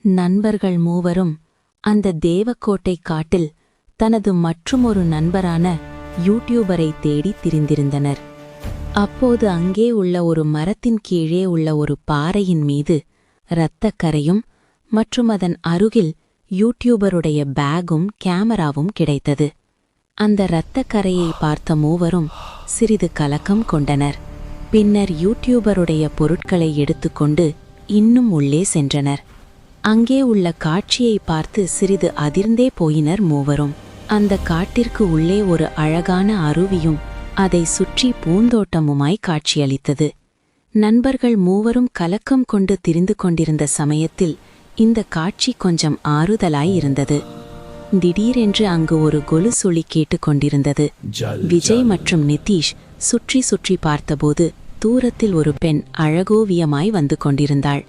நண்பர்கள் மூவரும் அந்த தேவக்கோட்டை காட்டில் தனது மற்றுமொரு நண்பரான யூடியூபரை தேடி திரிந்திருந்தனர். அப்போது அங்கே உள்ள ஒரு மரத்தின் கீழே உள்ள ஒரு பாறையின் மீது இரத்தக்கரையும் மற்றும் அதன் அருகில் யூடியூபருடைய பேகும் கேமராவும் கிடைத்தது. அந்த இரத்தக்கரையை பார்த்த மூவரும் சிறிது கலக்கம் கொண்டனர். பின்னர் யூடியூபருடைய பொருட்களை எடுத்துக்கொண்டு இன்னும் உள்ளே சென்றனர். அங்கே உள்ள காட்சியை பார்த்து சிறிது அதிர்ந்தே போயினர் மூவரும். அந்த காட்டிற்கு உள்ளே ஒரு அழகான அருவியும் அதை சுற்றி பூந்தோட்டமுமாய் காட்சியளித்தது. நண்பர்கள் மூவரும் கலக்கம் கொண்டு திரிந்து கொண்டிருந்த சமயத்தில் இந்த காட்சி கொஞ்சம் ஆறுதலாய் இருந்தது. திடீரென்று அங்கு ஒரு கொலுசொலி கேட்டுக்கொண்டிருந்தது. விஜய் மற்றும் நிதீஷ் சுற்றி சுற்றி பார்த்தபோது தூரத்தில் ஒரு பெண் அழகோவியமாய் வந்து கொண்டிருந்தாள்.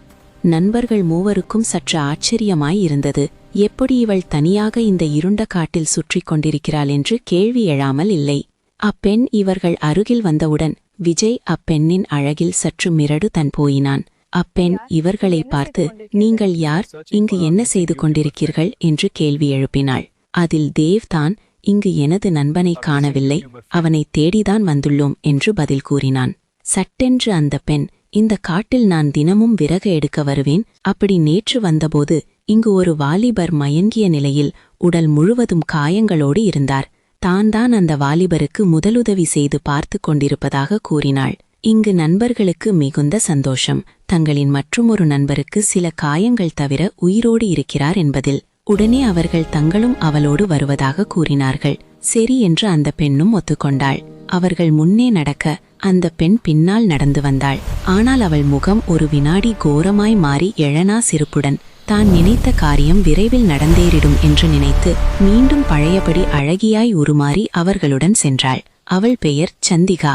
நண்பர்கள் மூவருக்கும் சற்று ஆச்சரியமாய் இருந்தது. எப்படி இவள் தனியாக இந்த இருண்ட காட்டில் சுற்றி கொண்டிருக்கிறாள் என்று கேள்வி எழாமல் இல்லை. அப்பெண் இவர்கள் அருகில் வந்தவுடன் விஜய் அப்பெண்ணின் அழகில் சற்று மிரடு தன் போயினான். அப்பெண் இவர்களை பார்த்து, நீங்கள் யார், இங்கு என்ன செய்து கொண்டிருக்கிறீர்கள் என்று கேள்வி எழுப்பினாள். அதில் தேவ் தான், இங்கு எனது நண்பனை காணவில்லை, அவனை தேடிதான் வந்துள்ளோம் என்று பதில் கூறினான். சட்டென்று அந்த பெண், இந்த காட்டில் நான் தினமும் விறகு எடுக்க வருவேன், அப்படி நேற்று வந்தபோது இங்கு ஒரு வாலிபர் மயங்கிய நிலையில் உடல் முழுவதும் காயங்களோடு இருந்தார். தான் அந்த வாலிபருக்கு முதலுதவி செய்து பார்த்து கொண்டிருப்பதாக கூறினாள். இங்கு நண்பர்களுக்கு மிகுந்த சந்தோஷம். தங்களின் மற்றுமொரு நண்பருக்கு சில காயங்கள் தவிர உயிரோடு இருக்கிறார் என்பதில். உடனே அவர்கள் தங்களும் அவளோடு வருவதாக கூறினார்கள். சரி என்று அந்த பெண்ணும் ஒத்துக்கொண்டாள். அவர்கள் முன்னே நடக்க அந்த பெண் பின்னால் நடந்து வந்தாள். ஆனால் அவள் முகம் ஒரு வினாடி கோரமாய் மாறி எழனா சிரிப்புடன் தான் நினைத்த காரியம் விரைவில் நடந்தேறிடும் என்று நினைத்து மீண்டும் பழையபடி அழகியாய் உருமாறி அவர்களுடன் சென்றாள். அவள் பெயர் சந்திகா.